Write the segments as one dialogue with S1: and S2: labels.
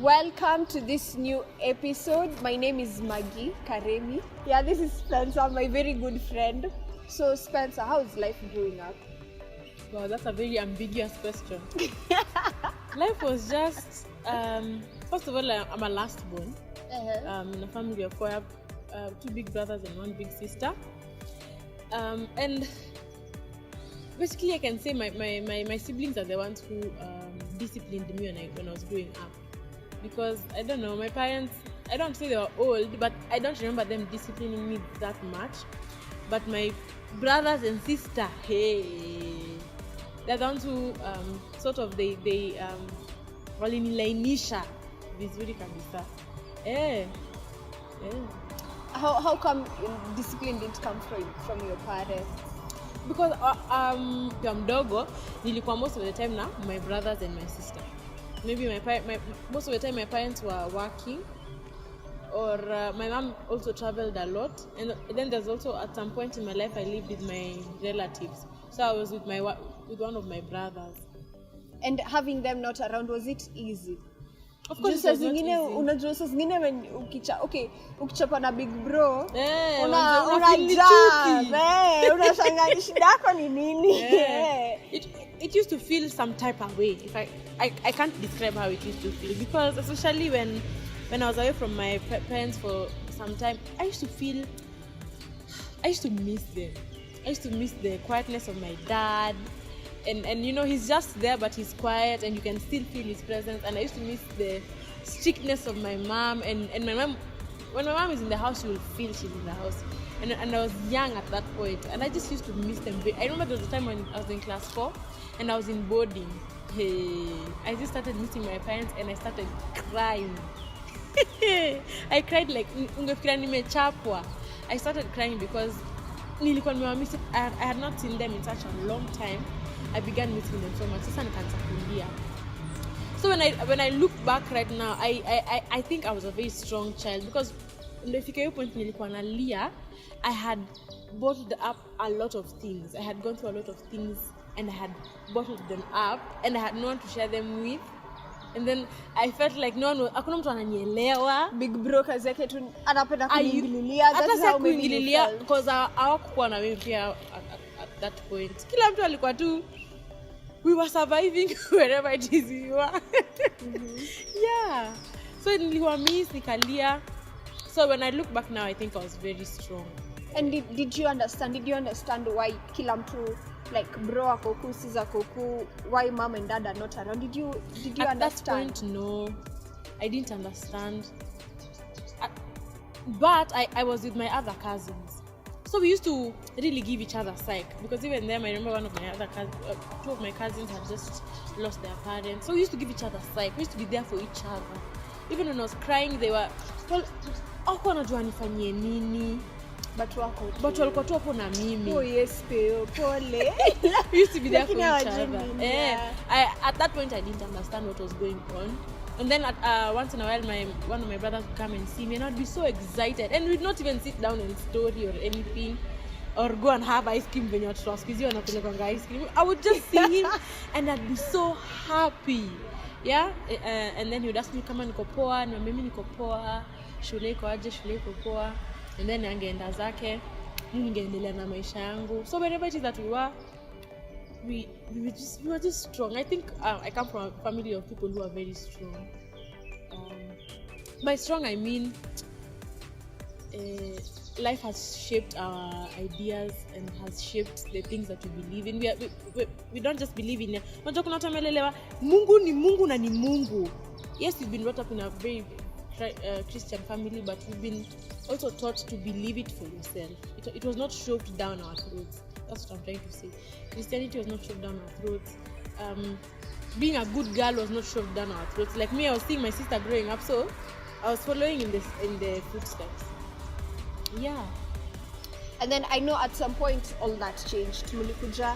S1: Welcome to this new episode. My name is Maggie Karemi. Yeah, this is Spencer, my very good friend. So Spencer, how is life growing up?
S2: Wow, that's a very ambiguous question. Life was just, first of all, I'm a last born. In a family of four. I have two big brothers and one big sister. And basically I can say my siblings are the ones who disciplined me when I was growing up. Because, I don't know, my parents, I don't say they were old, but I don't remember them disciplining me that much. But my brothers and sister, hey, they're the ones who sort of, they walinilainisha vizuri kabisa.
S1: How come discipline didn't come from your parents?
S2: Because mdogo, nilikuwa most of the time na my brothers and my sister. Maybe most of the time my parents were working, or my mom also traveled a lot, and then there's also at some point in my life I lived with my relatives, so I was with one of my brothers.
S1: And having them not around, was it easy?
S2: Of course,
S1: saa zingine unajua saa zingine when ukichapa na big bro unashangaa shida yako ni nini.
S2: It used to feel some type of way. If I can't describe how it used to feel, because especially when I was away from my parents for some time, I used to miss them. I used to miss the quietness of my dad, and you know, he's just there but he's quiet and you can still feel his presence. And I used to miss the strictness of my mom, and my mom, when my mom is in the house, you will feel she's in the house. And I was young at that point, and I just used to miss them. I remember there was a time when I was in class 4 and I was in boarding. I just started missing my parents and I started crying. I cried like ungefikira nimechapwa. I started crying because nilikuwa nimewamiss. I had not seen them in such a long time. I began missing them so much. Sasa nikaanza kulia. So when I look back right now, I think I was a very strong child, because ndefika hiyo point nilikuwa nalia. I had bottled up a lot of things. I had gone through a lot of things and I had bottled them up and I had no one to share them with. And then I felt like hakuna mtu ananielewa.
S1: Big bro kazi yake tu anapenda kuingililia. That's how maybe you felt.
S2: Because hawakuwa na mimi pia at that point. Kila mtu alikuwa tu, we were surviving wherever it is we were. Yeah. So nilikuwa miss, nikalia. So when I look back now, I think I was very strong.
S1: And did you understand why kila mtu, like bro ako huku, sis ako huku, why mom and dad are not around? Did you
S2: at
S1: understand?
S2: At that point, no, I didn't understand. But I was with my other cousins, so we used to really give each other psych, because even them, I remember one of my other cousins, two of my cousins had just lost their parents, so we used to give each other psych. We used to be there for each other. Even when I was crying, they were, well, hakuwa anajua nifanyie nini, but walikuwa tu hapo na mimi.
S1: Oh yes, pole.
S2: We used to be there for each other. At that point, I didn't understand what was going on. And then once in a while, one of my brothers would come and see me, and I'd be so excited. And we'd not even sit down and story or anything, or go and have ice cream when you're squeeze on ice cream. I would just see him, and I'd be so happy. Yeah, and then he would ask me kama niko poa, na mimi niko poa, shule iko aje, shule iko poa, and then angeenda zake, mimi ningeendelea na maisha yangu. So wherever it is that we were just strong. I think I come from a family of people who are very strong. By strong I mean life has shaped our ideas and has shaped the things that we believe in. We don't just believe in unajua kuna watu wamelelewa Mungu ni Mungu na ni Mungu. Yes, we've been brought up in a very Christian family, but we've been also taught to believe it for yourself. It was not shoved down our throats. That's what I'm trying to say. Christianity was not shoved down our throats. Being a good girl was not shoved down our throats. Like me, I was seeing my sister growing up, so I was following in the footsteps. Yeah.
S1: And then I know at some point all that changed. Mulikuja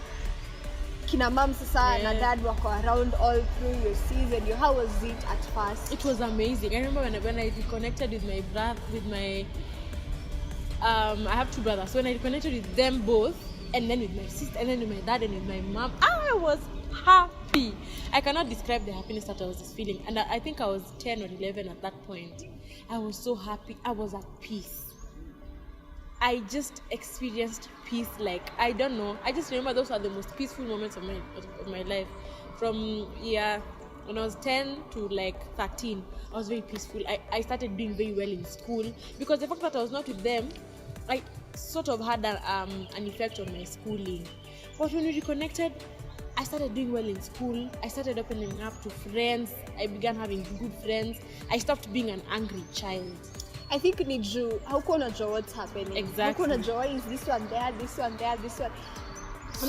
S1: kina mom sasa na dad wako around all through your season. How was it at first?
S2: It was amazing. I remember when I reconnected with my brother, I have two brothers. So when I reconnected with them both, and then with my sister, and then with my dad, and with my mom, I was happy. I cannot describe the happiness that I was feeling. And I think I was 10 or 11 at that point. I was so happy. I was at peace. I just experienced peace. Like, I don't know. I just remember those are the most peaceful moments of my life. From when I was 10 to like 13, I was very peaceful. I started doing very well in school because the fact that I was not with them, I sort of had an effect on my schooling. But when we reconnected, I started doing well in school. I started opening up to friends. I began having good friends. I stopped being an angry child.
S1: I think ni juu haukuwa unajua what's happening.
S2: Exactly.
S1: Haukuwa unajua is this one there, this one there, this one.
S2: So,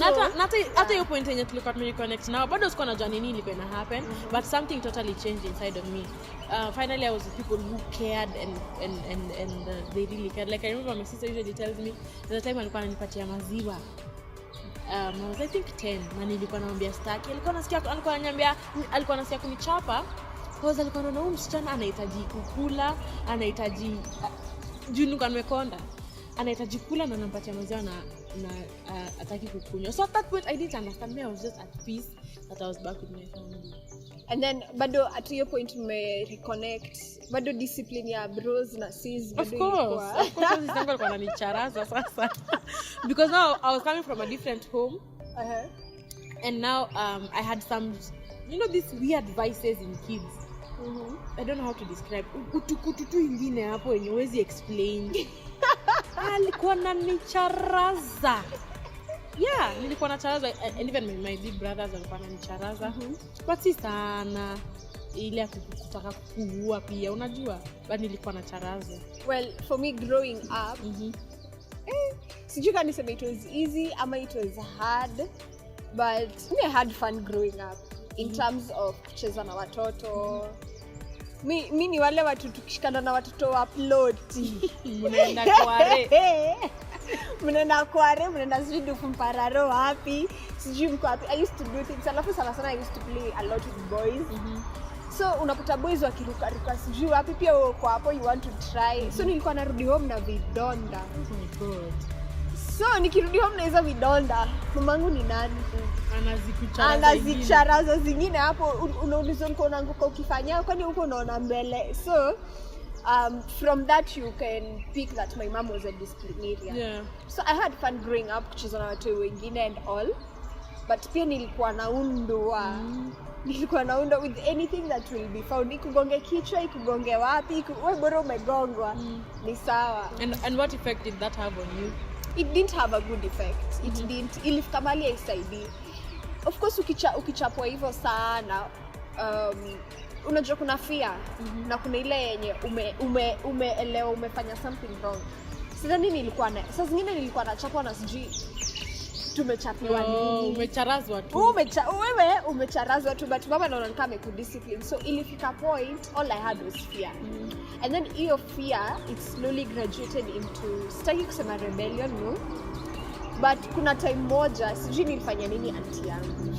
S2: hata hiyo point yenye tulikuwa tumereconnect now, bado sikuwa najua nini ilikuwa ina happen, but something totally changed inside of me. Finally I was with people who cared and they really cared. Like I remember my sister usually tells me the time alikuwa ananipatia maziwa. I was I think 10 na nilikuwa namwambia staki. Alikuwa anasikia kunichapa. Because alikuwa anaona huyu msichana anahitaji kukula, anahitaji juu nimekonda. Anahitaji kula na nampatia maziwa na ataki kukunywa. So at that point I didn't understand. Me, I was just at peace that I was back with my family.
S1: And then bado at your point me reconnect. Bado discipline ya bros na sis bado ilikuwa.
S2: Of course this uncle alikuwa ananicharaza sasa. Because now I was coming from a different home. And now I had some, these weird vices in kids. I don't know how to describe. Kutu ingine hapo yenye huwezi explain. Alikuwa ananicharaza. Yeah, nilikuwa nacharaza, and even my big brothers walikuwa wananicharaza. But si sana ile kutaka kuua pia, unajua, but nilikuwa nacharaza.
S1: Well, for me growing up, sijui kama niseme it was easy ama it was hard, but I had fun growing up in terms of kucheza na watoto. Mi ni wale watu tukishikana na watoto upload. Mnaenda kware, mnaenda sijui kumpararo wapi, sijui mko wapi. I used to do things. Alafu sana I used to play a lot with boys. So unakuta boys wakiruka sijui wapi pia uko hapo, you want to try. So nilikuwa narudi home na vidonda.
S2: Oh my god.
S1: So nikirudi home na hizo vidonda, mamangu ni nani?
S2: Anazicharaza
S1: zingine hapo, unauliza uko unaanguka ukifanya kwani uko unaona mbele. So from that you can pick that my mom was a disciplinarian.
S2: Yeah.
S1: So I had fun growing up kucheza na watu wengine and all, but pia nilikuwa naundwa. Nilikuwa naundwa with anything that will be found. Ikugonge kichwa, ikugonge wapi, wewe bora umegongwa, ni sawa.
S2: And what effect did that have on you?
S1: It didn't have a good effect. It didn't. Ilifika mali haisaidii. Of course ukichapwa hivyo sana, unajua kuna fear na kuna ile yenye umeelewa umefanya something wrong. Sidhani nilikuwa na sasa zingine nilikuwa nachapwa na sijui tumechapiwa nini.
S2: Umecharazwa tu.
S1: Wewe umecharazwa tu, but mama anaona kama amekudiscipline. So ilifika point all I had was fear. And then hiyo fear it slowly graduated into, sitaki kusema rebellion, no, but kuna time moja sijui nilifanya nini auntie yangu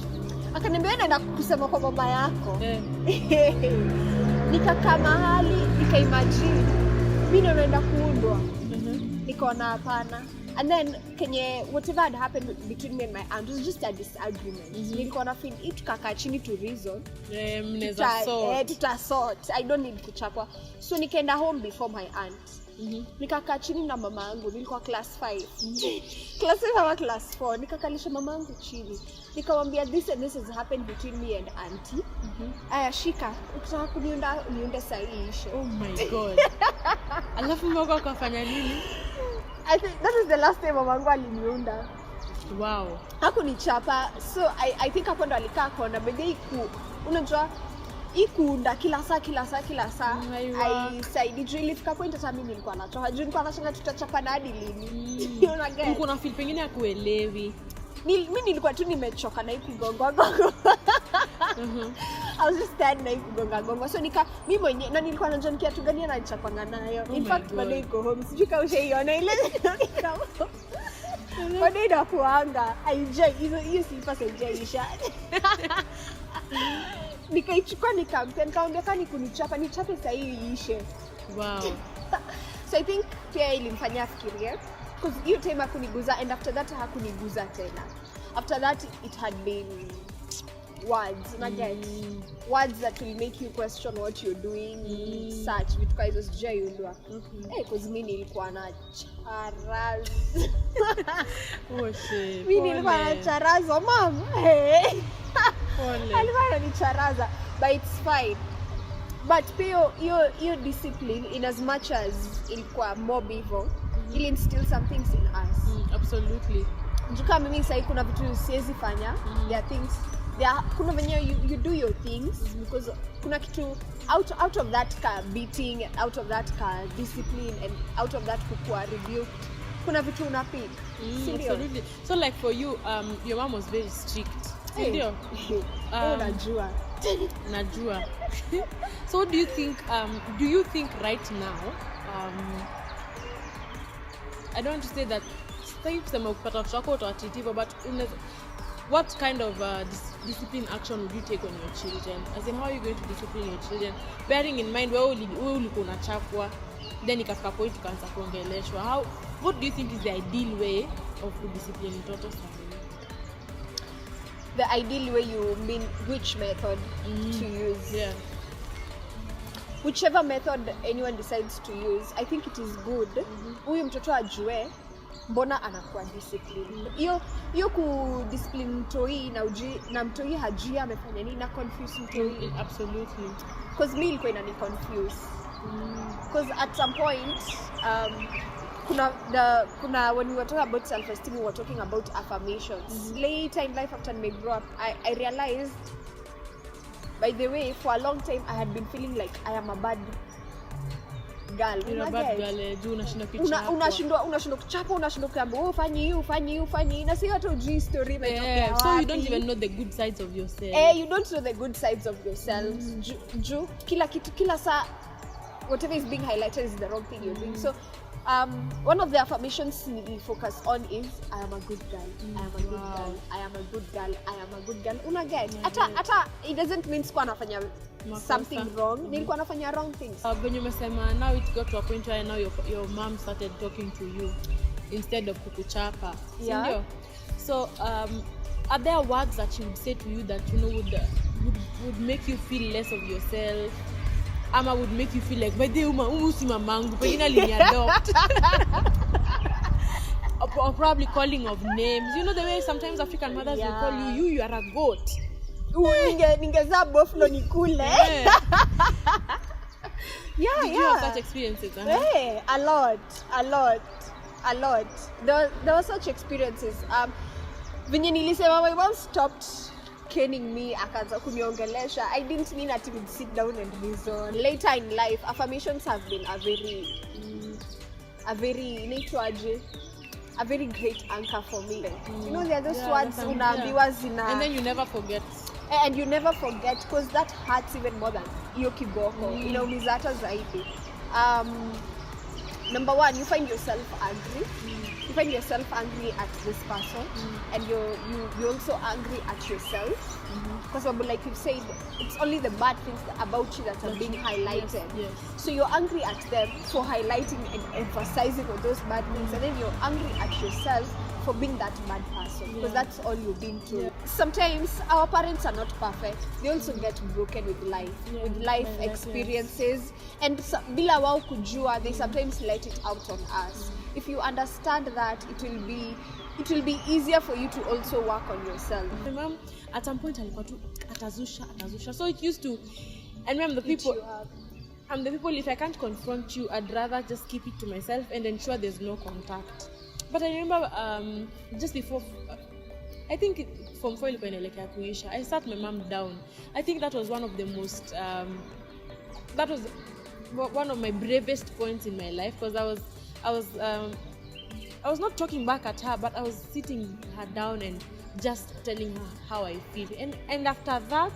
S1: akaniambia naenda kusema kwa mama yako. Nikakaa mahali nikaimagine mimi naenda kuundwa. Nikaona hapana. And then whatever had happened between me and my aunt was just a disagreement. Nilikuwa na feel it kaka chini to reason. Tuta sort. I don't need kuchapwa. So nikaenda home before my aunt. Nikakaa chini na mama yangu, nilikuwa class 5. Class 5 ama class 4. Nikakalisha mama yangu chini. Nikamwambia this and this has happened between me and auntie. Aya shika, ukitaka kuniunda saa hii Iishe.
S2: Oh my god. Alafu mama akafanya nini?
S1: I think that is the last time mamangu aliniunda.
S2: Wow.
S1: Hakunichapa. So I think hapo ndo alikaa kona bege unajua ikuunda kila saa. I said it really fika point hata mimi nilikuwa nachoka. Nilikuwa nashangaa tutachapa na hadi lini. Unaget?
S2: Uko na feel pengine ya kuelewi.
S1: Mimi nilikuwa tu nimechoka na ikugonga. I was just standing na ikugonga. So mimi mwenyewe na nilikuwa najua kiatu gani anachapanga nayo. In fact bado iko home. Sijui kama ushaiona ile kama. Bado inakuanga. Enjoy hiyo slippers enjoy. Nikaichukua nikamwambia kani kunichapa nichape saa hii Iishe.
S2: Wow.
S1: So I think pia ilimfanyia afikirie because hiyo time hakuniguza and after that hakuniguza tena. After that it had been words, get words that will make you question what you're doing, such vitu kwa hizo sijaiundwa. Cause mimi nilikuwa na charaz. Mimi nilikuwa na charazo mom. Alikuwa ni charaza, but it's fine. But pia your discipline, in as much as ilikuwa mob hivyo, it instill some things in us.
S2: Absolutely.
S1: Juka mimi sasa kuna vitu siwezi fanya. There are things, kuna venye you do your things because kuna kitu out of that beating, out of that discipline, and out of that kukua rebuked, kuna vitu unapick.
S2: Absolutely. So like for you, your mom was very strict. Ndio.
S1: Najua.
S2: So do you think right now, I don't want to say that kusema kupata watoto watoto, but what kind of discipline action would you take on your children? As in, how are you going to discipline your children, bearing in mind wewe ulikuwa unachapwa, then ikafika point ukaanza kuongeleshwa? What do you think is the ideal way of discipline mtoto sana?
S1: The ideal way, you mean which method to use?
S2: Yeah.
S1: Whichever method anyone decides to use, I think it is good. Huyu mtoto ajue mbona anakuwa discipline. Hiyo ku discipline mtoi na mtoi hajui amefanya nini na confuse mtoi.
S2: Absolutely.
S1: Because me ilikuwa inani confuse. Because at some point kuna when we were talking about self-esteem, we were talking about affirmations. Later in life, after I grew up, I realized, by the way, for a long time I had been feeling like I am a bad girl.
S2: You're a bad girl.
S1: Unashindwa kuchapa, unashindwa kuambia ufanyi na si hata ujui story imetokea wapi.
S2: So you don't even know the good sides of yourself.
S1: You don't know the good sides of yourself. Kila saa whatever is being highlighted is the wrong thing you're doing. So one of the affirmations we focus on is I am a good girl. I am a good girl. I am a good girl. I am a good girl. Unaget? Ata it doesn't mean sikuwa nafanya something wrong. Nilikuwa nafanya wrong things.
S2: When you umesema now it got to a point where now your mom started talking to you instead of kukuchapa.
S1: Yeah.
S2: So are there words that she would say to you that would make you feel less of yourself? Ama would make you feel like by the si mamangu pengine aliniadopt. Or probably calling of names. You know the way sometimes African mothers will call you are a goat.
S1: Ningeza buffalo nikule.
S2: Did you have such experiences?
S1: Hey, a lot. There were such experiences. Venye nilisema my mom stopped caning me, akaanza kuniongelesha. I didn't mean that we would sit down and reason. Later in life, affirmations have been a very great anchor for me. You know, there are those words unaambiwa zina,
S2: and then you never forget.
S1: And you never forget, because that hurts even more than hiyo kiboko. Inaumiza hata zaidi. Number one, you find yourself angry. You find yourself angry at this person, and you're also angry at yourself. Because like you've said, it's only the bad things about you that are being highlighted.
S2: Yes.
S1: So you're angry at them for highlighting and emphasizing on those bad things, and then you're angry at yourself for being that bad person, because that's all you've been through. Yeah. Sometimes our parents are not perfect. They also get broken with life, with life experiences, and bila wao kujua, they sometimes let it out on us. If you understand that, it will be easier for you to also work on yourself.
S2: My mom at some point alikuwa tu atazusha. So it used to, and the people, if I can't confront you, I'd rather just keep it to myself and ensure there's no contact. But I remember just before, I think from Foil Peneleka Iishe, I sat my mom down. I think that was one of the most, that was one of my bravest points in my life, because I was not talking back at her, but I was sitting her down and just telling her how I feel. And after that,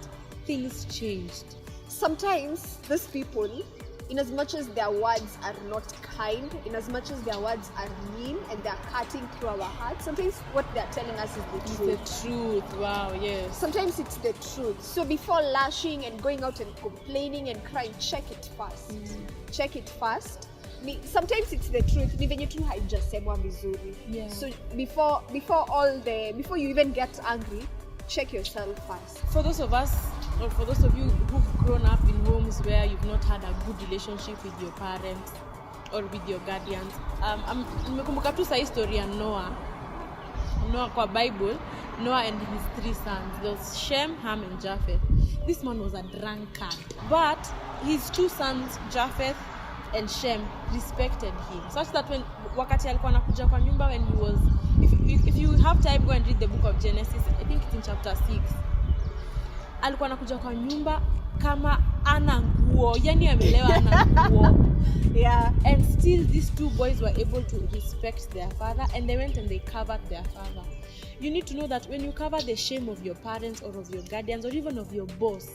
S2: things changed.
S1: Sometimes these people, in as much as their words are not kind, in as much as their words are mean and they're cutting through our hearts, sometimes what they're telling us is the truth.
S2: It's the truth. Wow, yes.
S1: Sometimes it's the truth. So before lashing and going out and complaining and crying, check it first. Check it first. Sometimes it's the truth. Ni venye tu haijasemwa vizuri.
S2: Yeah.
S1: So before you even get angry, check yourself first.
S2: For those of us, or for those of you who've grown up in homes where you've not had a good relationship with your parents or with your guardians, nimekumbuka tu sa story ya Noah kwa Bible. Noah and his 3 sons, there was Shem, Ham and Japheth. This man was a drunkard, but his 2 sons, Japheth and Shem, respected him, such that when wakati alikuwa anakuja kwa nyumba, when he was, if you have time, go and read the book of Genesis. I think it's in chapter 6. Alikuwa anakuja kwa nyumba kama ana nguo, yani amelewa ana nguo.
S1: Yeah.
S2: And still these 2 boys were able to respect their father, and they went and they covered their father. You need to know that when you cover the shame of your parents or of your guardians or even of your boss,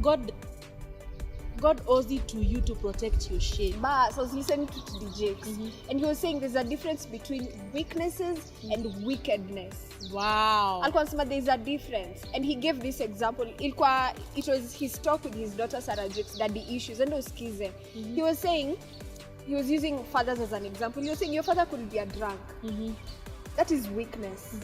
S2: God owes it to you to protect your shame.
S1: But I was listening to DJ, and he was saying there's a difference between weaknesses and wickedness.
S2: Wow.
S1: Alikuwa anasema there's a difference, and he gave this example. It was his talk with his daughter Sarah Jake's daddy issues, and usikize. He was saying, he was using fathers as an example. He was saying your father could be a drunk. That is weakness.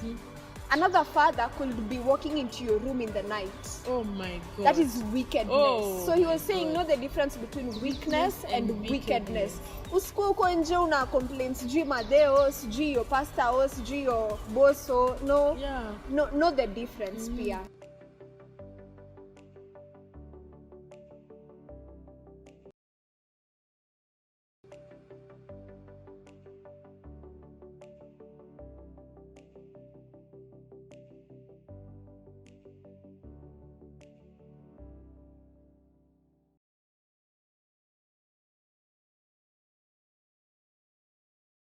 S1: Another father could be walking into your room in the night.
S2: Oh my God.
S1: That is wickedness.
S2: Oh,
S1: so he was saying, know the difference between weakness and wickedness. Usikuwa uko nje una complain sijui madeo, sijui your pastor, sijui your boss. No.
S2: Yeah.
S1: Know the difference pia.